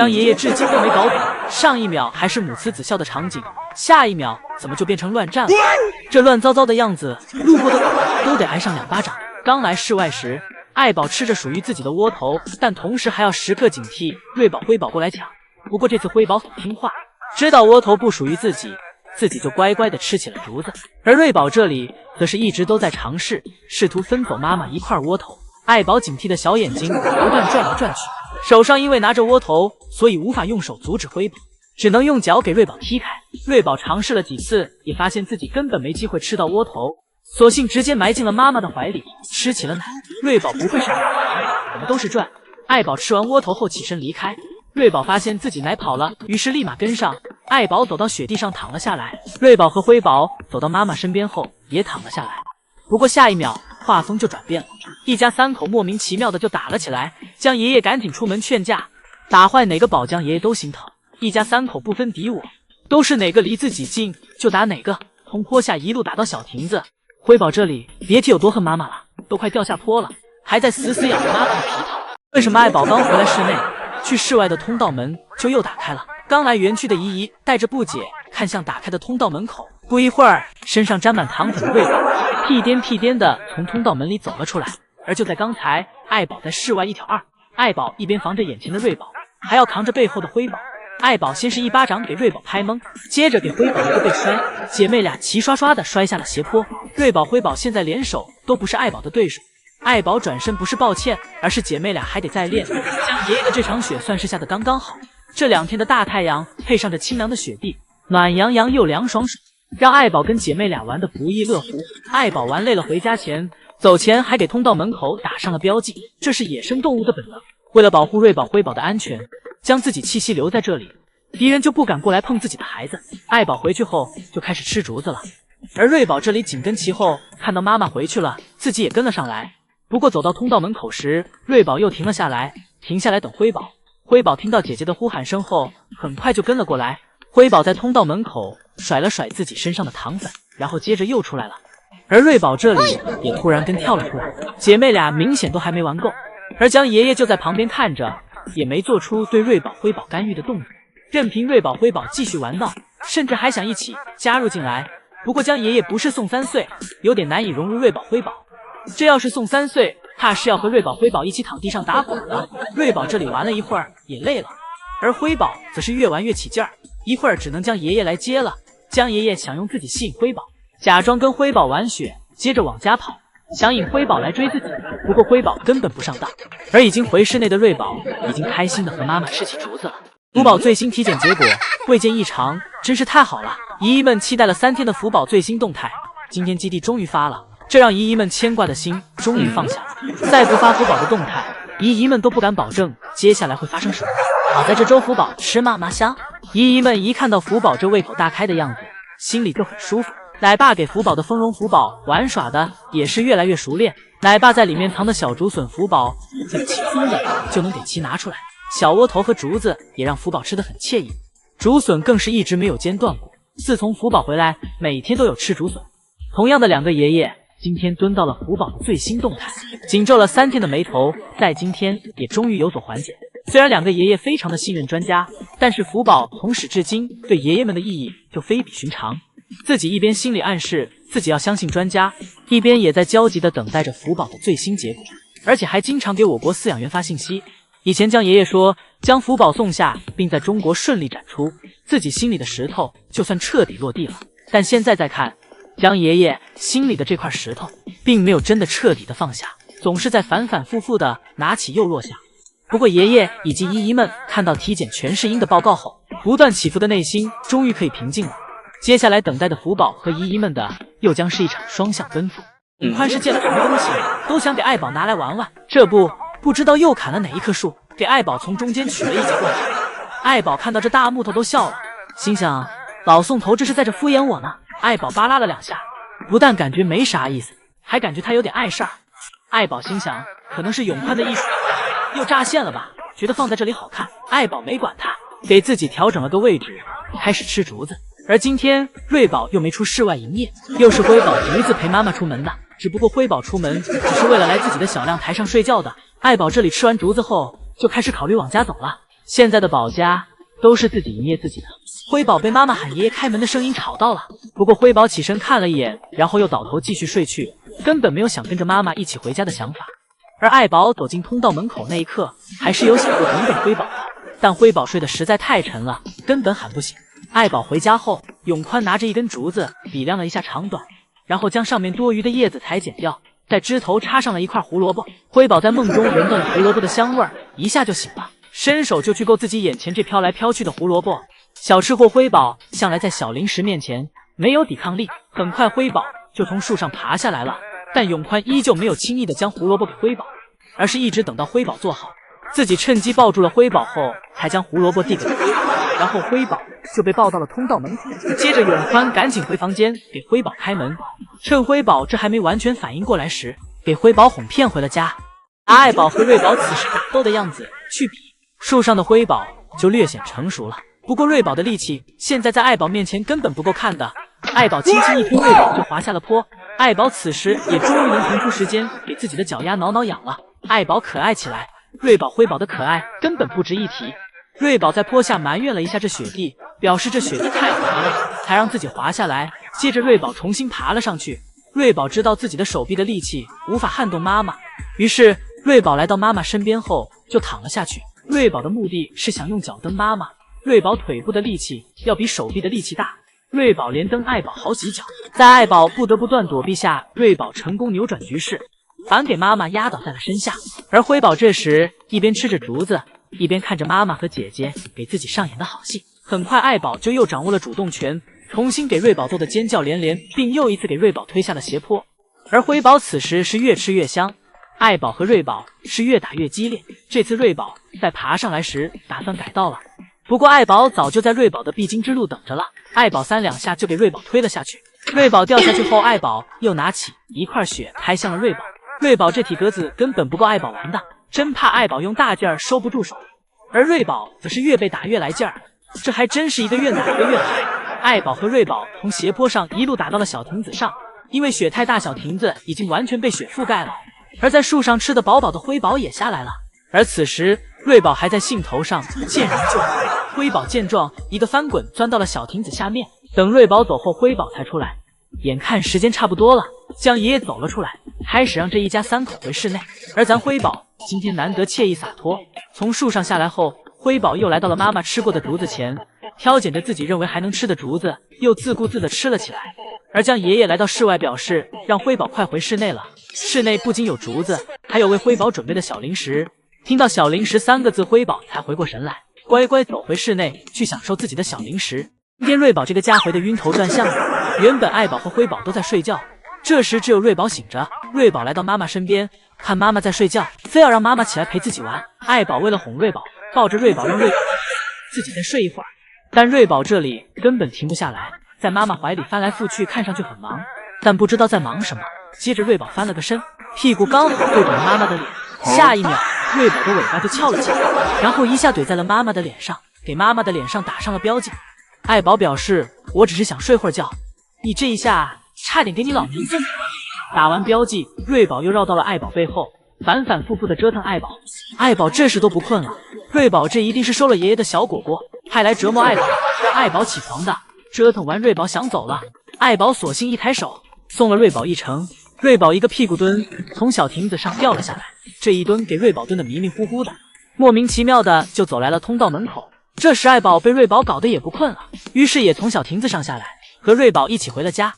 江爷爷至今都没搞懂，上一秒还是母慈子孝的场景，下一秒怎么就变成乱战了？这乱糟糟的样子，路过的狗都得挨上2巴掌。刚来室外时，爱宝吃着属于自己的窝头，但同时还要时刻警惕瑞宝、辉宝过来抢。不过这次辉宝很听话，知道窝头不属于自己，自己就乖乖的吃起了竹子。而瑞宝这里则是一直都在尝试，试图分走妈妈一块窝头。爱宝警惕的小眼睛不断转来转去，手上因为拿着窝头，所以无法用手阻止辉宝，只能用脚给瑞宝踢开。瑞宝尝试了几次，也发现自己根本没机会吃到窝头，索性直接埋进了妈妈的怀里，吃起了奶。瑞宝不愧是我们都是赚。爱宝吃完窝头后起身离开，瑞宝发现自己奶跑了，于是立马跟上。爱宝走到雪地上躺了下来，瑞宝和辉宝走到妈妈身边后也躺了下来。不过下一秒画风就转变了，一家3口莫名其妙的就打了起来。江爷爷赶紧出门劝架，打坏哪个宝江爷爷都心疼。一家3口不分敌我，都是哪个离自己近就打哪个，从坡下一路打到小亭子。辉宝这里别提有多恨妈妈了，都快掉下坡了，还在死死咬着妈妈的皮套。为什么爱宝刚回来室内，去室外的通道门就又打开了？刚来园区的姨姨带着不解看向打开的通道门口，不一会儿，身上沾满糖粉的瑞宝屁颠屁颠的从通道门里走了出来。而就在刚才，爱宝在室外1挑2，爱宝一边防着眼前的瑞宝，还要扛着背后的辉宝。爱宝先是1巴掌给瑞宝拍懵，接着给辉宝一个背摔，姐妹俩齐刷刷的摔下了斜坡。瑞宝、辉宝现在联手都不是爱宝的对手。爱宝转身不是抱歉，而是姐妹俩还得再练。江爷爷的这场雪算是下的刚刚好，这2天的大太阳配上着清凉的雪地，暖洋洋又凉爽爽，让爱宝跟姐妹俩玩得不亦乐乎。爱宝玩累了回家前，走前还给通道门口打上了标记，这是野生动物的本能。为了保护瑞宝、辉宝的安全，将自己气息留在这里，敌人就不敢过来碰自己的孩子。爱宝回去后就开始吃竹子了，而瑞宝这里紧跟其后，看到妈妈回去了，自己也跟了上来。不过走到通道门口时，瑞宝又停了下来，停下来等辉宝。辉宝听到姐姐的呼喊声后，很快就跟了过来。辉宝在通道门口甩了甩自己身上的糖粉，然后接着又出来了。而瑞宝这里也突然跟跳了出来，姐妹俩明显都还没玩够。而江爷爷就在旁边看着，也没做出对瑞宝、辉宝干预的动作，任凭瑞宝、辉宝继续玩闹，甚至还想一起加入进来。不过江爷爷不是宋3岁，有点难以融入瑞宝、辉宝。这要是宋3岁，怕是要和瑞宝、辉宝一起躺地上打滚了。瑞宝这里玩了一会儿也累了，而辉宝则是越玩越起劲儿，一会儿只能江爷爷来接了。江爷爷想用自己吸引辉宝，假装跟辉宝玩雪，接着往家跑，想引辉宝来追自己。不过辉宝根本不上当，而已经回室内的瑞宝已经开心的和妈妈吃起竹子了。福宝最新体检结果未见异常，真是太好了！姨姨们期待了3天的福宝最新动态，今天基地终于发了，这让姨姨们牵挂的心终于放下了。再不发福宝的动态，姨姨们都不敢保证接下来会发生什么。好在这周福宝吃嘛嘛香，姨姨们一看到福宝这胃口大开的样子，心里就很舒服。奶爸给福宝的丰容福宝玩耍的也是越来越熟练，奶爸在里面藏的小竹笋，福宝很轻松的就能给其拿出来。小窝头和竹子也让福宝吃得很惬意，竹笋更是一直没有间断过。自从福宝回来，每天都有吃竹笋。同样的2个爷爷今天蹲到了福宝的最新动态，紧皱了3天的眉头在今天也终于有所缓解。虽然2个爷爷非常的信任专家，但是福宝从始至今对爷爷们的意义就非比寻常。自己一边心里暗示自己要相信专家，一边也在焦急地等待着福宝的最新结果，而且还经常给我国饲养员发信息。以前江爷爷说将福宝送下并在中国顺利展出，自己心里的石头就算彻底落地了。但现在再看，江爷爷心里的这块石头并没有真的彻底的放下，总是在反反复复的拿起又落下。不过爷爷以及姨姨们看到体检全是阴的报告后，不断起伏的内心终于可以平静了。接下来等待的福宝和姨姨们的又将是一场双向奔赴。宽是见了什么东西都想给爱宝拿来玩玩，这不知道又砍了哪一棵树，给爱宝从中间取了一截过来。爱宝看到这大木头都笑了，心想老宋头这是在这敷衍我呢。爱宝扒拉了2下，不但感觉没啥意思，还感觉他有点碍事儿。爱宝心想可能是永宽的艺术又炸线了吧，觉得放在这里好看。爱宝没管他，给自己调整了个位置，开始吃竹子。而今天瑞宝又没出室外营业，又是辉宝独自陪妈妈出门的。只不过辉宝出门只是为了来自己的小亮台上睡觉的。爱宝这里吃完竹子后就开始考虑往家走了，现在的宝家都是自己营业自己的。辉宝被妈妈喊爷爷开门的声音吵到了，不过辉宝起身看了一眼，然后又倒头继续睡去，根本没有想跟着妈妈一起回家的想法。而爱宝走进通道门口那一刻，还是有想过等等辉宝的，但辉宝睡得实在太沉了，根本喊不醒。爱宝回家后，永宽拿着一根竹子比量了一下长短，然后将上面多余的叶子裁剪掉，在枝头插上了一块胡萝卜。辉宝在梦中闻到了胡萝卜的香味儿，一下就醒了，伸手就去够自己眼前这飘来飘去的胡萝卜。小吃货辉宝向来在小零食面前没有抵抗力，很快辉宝就从树上爬下来了，但永宽依旧没有轻易的将胡萝卜给辉宝，而是一直等到辉宝坐好，自己趁机抱住了辉宝后，才将胡萝卜递给了辉宝，然后辉宝就被抱到了通道门口。接着永宽赶紧回房间给辉宝开门，趁辉宝这还没完全反应过来时，给辉宝哄骗回了家。拿爱宝和瑞宝此时打斗的样子去比，树上的辉宝就略显成熟了，不过瑞宝的力气现在在爱宝面前根本不够看的。爱宝轻轻一推，瑞宝就滑下了坡。爱宝此时也终于能腾出时间给自己的脚丫挠挠痒了。爱宝可爱起来，瑞宝辉宝的可爱根本不值一提。瑞宝在坡下埋怨了一下这雪地，表示这雪地太滑了，才让自己滑下来。接着瑞宝重新爬了上去。瑞宝知道自己的手臂的力气无法撼动妈妈，于是瑞宝来到妈妈身边后就躺了下去。瑞宝的目的是想用脚蹬妈妈，瑞宝腿部的力气要比手臂的力气大，瑞宝连蹬爱宝好几脚，在爱宝不得不断躲避下，瑞宝成功扭转局势，反给妈妈压倒在了身下。而辉宝这时一边吃着竹子，一边看着妈妈和姐姐给自己上演的好戏。很快爱宝就又掌握了主动权，重新给瑞宝揍得尖叫连连，并又一次给瑞宝推下了斜坡。而辉宝此时是越吃越香，爱宝和瑞宝是越打越激烈。这次瑞宝在爬上来时打算改道了，不过爱宝早就在瑞宝的必经之路等着了，爱宝3、2下就给瑞宝推了下去。瑞宝掉下去后，爱宝又拿起一块雪拍向了瑞宝。瑞宝这体格子根本不够爱宝玩的，真怕爱宝用大劲儿收不住手，而瑞宝则是越被打越来劲儿，这还真是一个越打越嗨。爱宝和瑞宝从斜坡上一路打到了小亭子上，因为雪太大，小亭子已经完全被雪覆盖了。而在树上吃得饱饱的辉宝也下来了，而此时瑞宝还在兴头上，见人就打。辉宝见状，一个翻滚钻到了小亭子下面。等瑞宝走后，辉宝才出来。眼看时间差不多了，江爷爷走了出来，开始让这一家3口回室内。而咱辉宝今天难得惬意洒脱，从树上下来后，辉宝又来到了妈妈吃过的竹子前，挑拣着自己认为还能吃的竹子，又自顾自地吃了起来。而江爷爷来到室外，表示让辉宝快回室内了。室内不仅有竹子，还有为辉宝准备的小零食。听到小零食3个字，辉宝才回过神来，乖乖走回室内去享受自己的小零食。今天瑞宝这个家回的晕头转向了，原本爱宝和辉宝都在睡觉，这时只有瑞宝醒着。瑞宝来到妈妈身边，看妈妈在睡觉，非要让妈妈起来陪自己玩。爱宝为了哄瑞宝，抱着瑞宝让瑞宝自己再睡一会儿，但瑞宝这里根本停不下来，在妈妈怀里翻来覆去，看上去很忙，但不知道在忙什么。接着瑞宝翻了个身，屁股刚好对准了妈妈的脸，下一秒瑞宝的尾巴就翘了起来，然后一下怼在了妈妈的脸上，给妈妈的脸上打上了标记。爱宝表示，我只是想睡会儿觉，你这一下差点给你老娘揍。打完标记，瑞宝又绕到了爱宝背后，反反复复的折腾爱宝。爱宝这时都不困了，瑞宝这一定是收了爷爷的小果果，派来折磨爱宝，让爱宝起床的。折腾完瑞宝想走了，爱宝索性一抬手送了瑞宝一程。瑞宝一个屁股蹲从小亭子上掉了下来，这一蹲给瑞宝蹲得迷迷糊糊的，莫名其妙的就走来了通道门口。这时爱宝被瑞宝搞得也不困了，于是也从小亭子上下来，和瑞宝一起回了家。